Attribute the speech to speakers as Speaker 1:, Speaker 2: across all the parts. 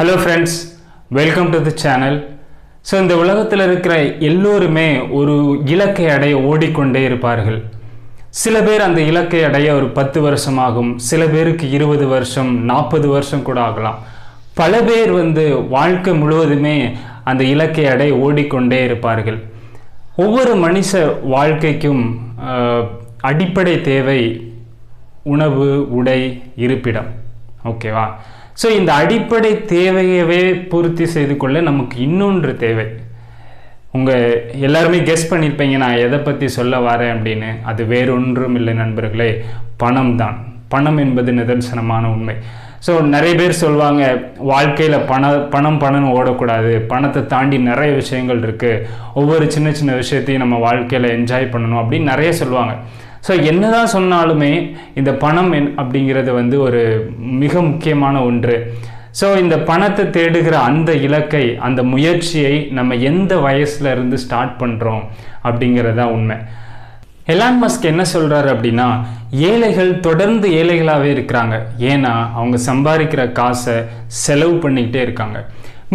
Speaker 1: Hello friends, welcome to the channel. So இந்த உலகத்தில் இருக்கிற எல்லோருமே ஒரு இலக்கை அடைய ஓடிக்கொண்டே இருப்பார்கள். சில பேர் அந்த இலக்கை அடைய ஒரு 10 வருஷம் ஆகும், சில பேருக்கு 20 வருஷம் 40 வருஷம் கூட ஆகலாம். பல பேர் வாழ்க்கை முழுவதுமே அந்த இலக்கை அடைய ஓடிக்கொண்டே இருப்பார்கள். ஒவ்வொரு மனுஷ வாழ்க்கைக்கும் அடிப்படை தேவை உணவு, உடை, இருப்பிடம். ஓகேவா? ஸோ இந்த அடிப்படை தேவையவே பூர்த்தி செய்து கொள்ள நமக்கு இன்னொன்று தேவை. உங்கள் எல்லாருமே கெஸ் பண்ணியிருப்பீங்க நான் எதை பற்றி சொல்ல வரேன் அப்படின்னு. அது வேறொன்றும் இல்லை நண்பர்களே, பணம் தான். பணம் என்பது நிதர்சனமான உண்மை. ஸோ நிறைய பேர் சொல்லுவாங்க, வாழ்க்கையில் பணம் ஓடக்கூடாது, பணத்தை தாண்டி நிறைய விஷயங்கள் இருக்குது, ஒவ்வொரு சின்ன சின்ன விஷயத்தையும் நம்ம வாழ்க்கையில் என்ஜாய் பண்ணணும் அப்படின்னு நிறைய சொல்லுவாங்க. ஸோ என்னதான் சொன்னாலுமே இந்த பணம் அப்படிங்கிறது ஒரு மிக முக்கியமான ஒன்று. ஸோ இந்த பணத்தை தேடுகிற அந்த இலக்கை, அந்த முயற்சியை நம்ம எந்த வயசுல இருந்து ஸ்டார்ட் பண்ணுறோம் அப்படிங்கிறதா உண்மை. எலான் மஸ்க் என்ன சொல்கிறாரு அப்படின்னா, ஏழைகள் தொடர்ந்து ஏழைகளாகவே இருக்கிறாங்க, ஏன்னா அவங்க சம்பாதிக்கிற காசை செலவு பண்ணிக்கிட்டே இருக்காங்க.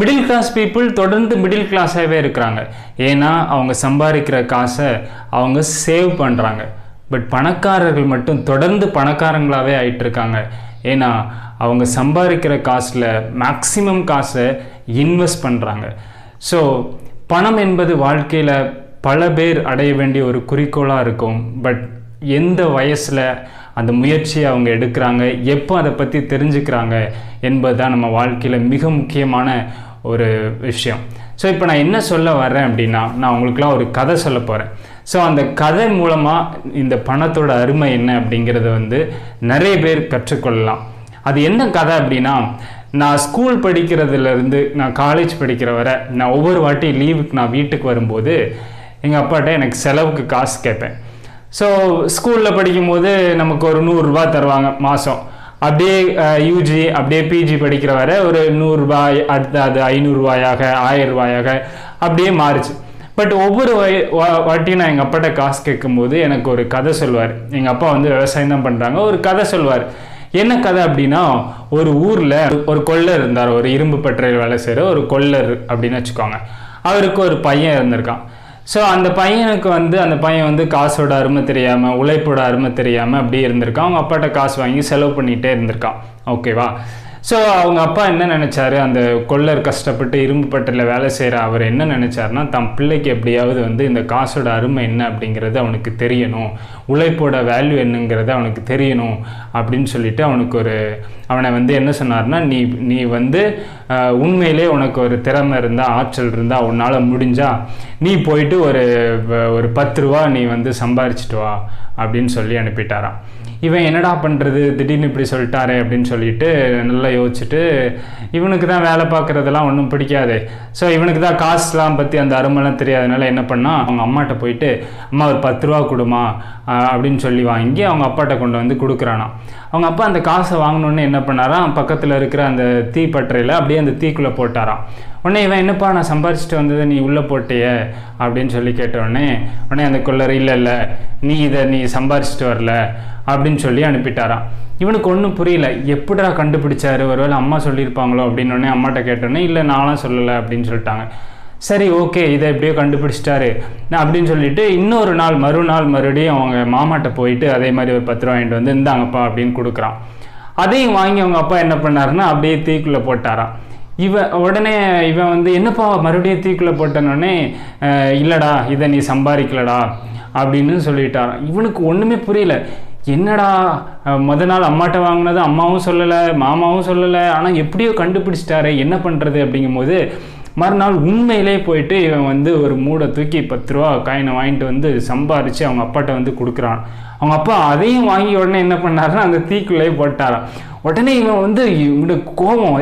Speaker 1: மிடில் கிளாஸ் பீப்புள் தொடர்ந்து மிடில் கிளாஸாகவே இருக்கிறாங்க, ஏன்னா அவங்க சம்பாதிக்கிற காசை அவங்க சேவ் பண்ணுறாங்க. பட் பணக்காரர்கள் மட்டும் தொடர்ந்து பணக்காரங்களாகவே ஆகிட்டுருக்காங்க, ஏன்னா அவங்க சம்பாதிக்கிற காசில் மேக்சிமம் காசை இன்வெஸ்ட் பண்ணுறாங்க. ஸோ பணம் என்பது வாழ்க்கையில் பல பேர் அடைய வேண்டிய ஒரு குறிக்கோளாக இருக்கும். பட் எந்த வயசில் அந்த முயற்சியை அவங்க எடுக்கிறாங்க, எப்போ அதை பற்றி தெரிஞ்சுக்கிறாங்க என்பது தான் நம்ம வாழ்க்கையில் மிக முக்கியமான ஒரு விஷயம். ஸோ இப்போ நான் என்ன சொல்ல வர்றேன் அப்படின்னா, நான் உங்களுக்குலாம் ஒரு கதை சொல்ல போகிறேன். ஸோ அந்த கதை மூலமாக இந்த பணத்தோட அருமை என்ன அப்படிங்கிறத நிறைய பேர் கற்றுக்கொள்ளலாம். அது என்ன கதை அப்படின்னா, நான் ஸ்கூல் படிக்கிறதுலேருந்து நான் காலேஜ் படிக்கிற வரை நான் ஒவ்வொரு வாட்டி லீவுக்கு நான் வீட்டுக்கு வரும்போது எங்கள் அப்பாட்ட எனக்கு செலவுக்கு காசு கேட்பேன். ஸோ ஸ்கூலில் படிக்கும்போது நமக்கு ஒரு 100 ரூபா தருவாங்க மாதம். அப்படியே யூஜி அப்படியே பிஜி படிக்கிற வரை ஒரு 100 ரூபாய், அடுத்து அது 500 ரூபாயாக 1000 ரூபாயாக அப்படியே மாறிச்சு. பட் ஒவ்வொரு வாட்டியும் நான் எங்கள் அப்பாட்ட காசு கேட்கும்போது எனக்கு ஒரு கதை சொல்வார். எங்கள் அப்பா விவசாயம் தான் பண்ணுறாங்க, ஒரு கதை சொல்வார். என்ன கதை அப்படின்னா, ஒரு ஊரில் ஒரு கொள்ளர் இருந்தார், ஒரு இரும்பு பட்டறையில் வேலை செய்கிற ஒரு கொள்ளர் அப்படின்னு வச்சுக்கோங்க. அவருக்கு ஒரு பையன் இருந்திருக்கான். ஸோ அந்த பையனுக்கு அந்த பையன் காசோட அருமை தெரியாமல், உழைப்போட அருமை தெரியாமல் அப்படியே இருந்திருக்கான். அவங்க அப்பாட்ட காசு வாங்கி செலவு பண்ணிகிட்டே இருந்திருக்கான். ஓகேவா? ஸோ அவங்க அப்பா என்ன நினச்சாரு, அந்த கொள்ளர் கஷ்டப்பட்டு இரும்பு பட்டறையில் வேலை செய்கிற அவர் என்ன நினச்சாருன்னா, தம் பிள்ளைக்கு எப்படியாவது இந்த காசோட அருமை என்ன அப்படிங்கிறது அவனுக்கு தெரியணும், உழைப்போட வேல்யூ என்னங்கிறது அவனுக்கு தெரியணும் அப்படின்னு சொல்லிட்டு அவனை என்ன சொன்னார்னா, நீ உண்மையிலே உனக்கு ஒரு திறமை இருந்தால், ஆற்றல் இருந்தால், உன்னால் முடிஞ்சா நீ போயிட்டு ஒரு 10 ரூபா நீ சம்பாரிச்சிட்டு வா அப்படின்னு சொல்லி அனுப்பிட்டாராம். இவன் என்னடா பண்ணுறது, திடீர்னு இப்படி சொல்லிட்டாரே அப்படின்னு சொல்லிட்டு நல்லா யோசிச்சுட்டு, இவனுக்கு தான் வேலை பார்க்குறதெல்லாம் ஒன்றும் பிடிக்காது, ஸோ இவனுக்கு தான் காசுலாம் பற்றி அந்த அருமெல்லாம் தெரியாதனால என்ன பண்ணால், அவங்க அம்மாட்ட போயிட்டு, அம்மா ஒரு 10 ரூபா கொடுமா அப்படின்னு சொல்லி வாங்கி அவங்க அப்பாட்ட கொண்டு கொடுக்குறானா. அவங்க அப்பா அந்த காசை வாங்கினோடனே என்ன பண்ணாராம், பக்கத்தில் இருக்கிற அந்த தீப்பட்டறையில் அப்படியே அந்த தீக்குள்ளே போட்டாராம். உடனே இவன், என்னப்பா நான் சம்பாரிச்சிட்டு வந்ததை நீ உள்ளே போட்டிய அப்படின்னு சொல்லி கேட்டவுடனே அந்த கொள்ளர், இல்லை நீ சம்பாரிச்சிட்டு வரல அப்படின்னு சொல்லி அனுப்பிட்டாராம். இவனுக்கு ஒன்றும் புரியல, எப்படிடா கண்டுபிடிச்சாரு, ஒருவேளை அம்மா சொல்லியிருப்பாங்களோ அப்படின்னு அம்மாட்ட கேட்டோடனே, இல்லை நான்லாம் சொல்லலை அப்படின்னு சொல்லிட்டாங்க. சரி, ஓகே, இதை எப்படியோ கண்டுபிடிச்சிட்டாரு அப்படின்னு சொல்லிட்டு இன்னொரு நாள் மறுபடியும் அவங்க மாமாட்ட போயிட்டு அதே மாதிரி ஒரு 10 ரூபா வாங்கிட்டு இந்தாங்கப்பா அப்படின்னு கொடுக்குறான். அதையும் வாங்கி அவங்க அப்பா என்ன பண்ணாருன்னா அப்படியே தீக்குள்ளே போட்டாராம். உடனே இவன் என்னப்பா மறுபடியும் தீக்குள்ளே போட்டனோடனே, இல்லைடா இதை நீ சம்பாதிக்கலடா அப்படின்னு சொல்லிட்டாராம். இவனுக்கு ஒன்றுமே புரியல, என்னடா முத நாள் அம்மாட்ட வாங்கினது அம்மாவும் சொல்லலை, மாமாவும் சொல்லலை, ஆனால் எப்படியோ கண்டுபிடிச்சிட்டாரு, என்ன பண்ணுறது அப்படிங்கும்போது மறுநாள் உண்மையிலே போயிட்டு இவன் ஒரு மூடை தூக்கி 10 ரூபா காயினை வாங்கிட்டு சம்பாரித்து அவங்க அப்பாட்ட கொடுக்குறான். அவங்க அப்பா அதையும் வாங்கி உடனே என்ன பண்ணாருன்னா அந்த தீக்குள்ளே போட்டாரான். உடனே இவன் இவனுக்கு கோவம்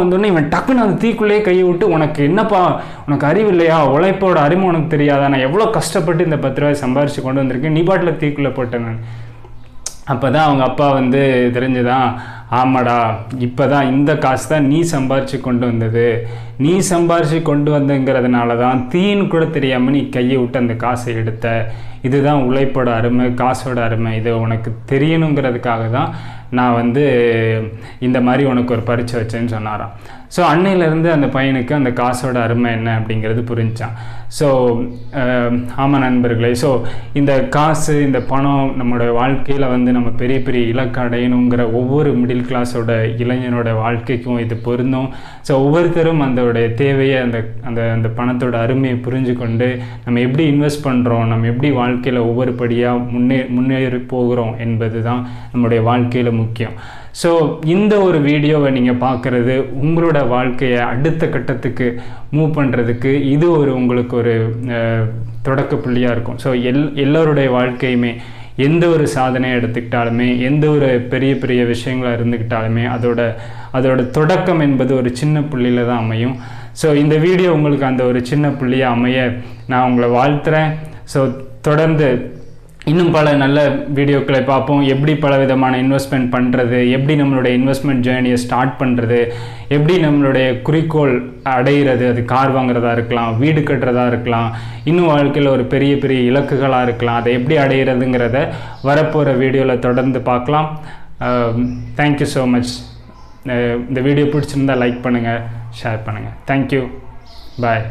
Speaker 1: வந்தோடனே இவன் டக்குன்னு அந்த தீக்குள்ளேயே கையை விட்டு, உனக்கு என்னப்பா, உனக்கு அறிவு இல்லையா, உழைப்போட அருமை உனக்கு தெரியாதா, நான் எவ்வளோ கஷ்டப்பட்டு இந்த 10 ரூபாய் சம்பாரித்து கொண்டு வந்திருக்கேன், நீ பாட்டில் தீக்குள்ளே போட்டேன் நான். அப்போ தான் அவங்க அப்பா தெரிஞ்சுதான், ஆமாடா இப்போ தான் இந்த காசு தான் நீ சம்பாரித்து கொண்டு வந்தது, நீ சம்பாரித்து கொண்டு வந்தங்கிறதுனால தான் தீன்னு கூட தெரியாமல் நீ கையை விட்டு அந்த காசை எடுத்த, இதுதான் உழைப்போட அருமை, காசோட அருமை, இது உனக்கு தெரியணுங்கிறதுக்காக தான் நான் வந்து இந்த மாதிரி உனக்கு ஒரு பரீட்சை வச்சேன்னு சொன்னாராம். ஸோ அன்னையிலேருந்து அந்த பையனுக்கு அந்த காசோட அருமை என்ன அப்படிங்கிறது புரிஞ்சான். ஸோ ஆமாம் நண்பர்களே, ஸோ இந்த காசு, இந்த பணம் நம்மளோட வாழ்க்கையில் வந்து நம்ம பெரிய பெரிய இலக்கு அடையணுங்கிற ஒவ்வொரு மிடில் கிளாஸோட இளைஞனோட வாழ்க்கைக்கும் இது பொருந்தும். ஸோ ஒவ்வொருத்தரும் அதோடைய தேவையை, அந்த அந்த அந்த பணத்தோட அருமையை புரிஞ்சு கொண்டு நம்ம எப்படி இன்வெஸ்ட் பண்ணுறோம், நம்ம எப்படி வாழ்க்கையில் ஒவ்வொரு படியாக முன்னேறி போகிறோம் என்பது தான் நம்முடைய வாழ்க்கையில் முக்கியம். ஸோ இந்த ஒரு வீடியோவை நீங்கள் பார்க்குறது உங்களோட வாழ்க்கையை அடுத்த கட்டத்துக்கு மூவ் பண்ணுறதுக்கு இது உங்களுக்கு ஒரு தொடக்க புள்ளியாக இருக்கும். ஸோ எல்லோருடைய வாழ்க்கையுமே எந்த ஒரு சாதனையை எடுத்துக்கிட்டாலுமே, எந்த ஒரு பெரிய பெரிய விஷயங்களாக இருந்துக்கிட்டாலுமே அதோட தொடக்கம் என்பது ஒரு சின்ன புள்ளியில் தான் அமையும். ஸோ இந்த வீடியோ உங்களுக்கு அந்த ஒரு சின்ன புள்ளியாக அமைய நான் உங்களை வாழ்த்துறேன். ஸோ தொடர்ந்து இன்னும் பல நல்ல வீடியோக்களை பார்ப்போம். எப்படி பல விதமான இன்வெஸ்ட்மெண்ட் பண்ணுறது, எப்படி நம்மளுடைய இன்வெஸ்ட்மெண்ட் ஜேர்னியை ஸ்டார்ட் பண்ணுறது, எப்படி நம்மளுடைய குறிக்கோள் அடைகிறது, அது கார் வாங்குறதா இருக்கலாம், வீடு கட்டுறதா இருக்கலாம், இன்னும் வாழ்க்கையில் ஒரு பெரிய பெரிய இலக்குகளாக இருக்கலாம், அதை எப்படி அடைகிறதுங்கிறத வரப்போகிற வீடியோவில் தொடர்ந்து பார்க்கலாம். Thank you so much. இந்த வீடியோ பிடிச்சிருந்தால் லைக் பண்ணுங்கள், ஷேர் பண்ணுங்கள். தேங்க்யூ, பாய்.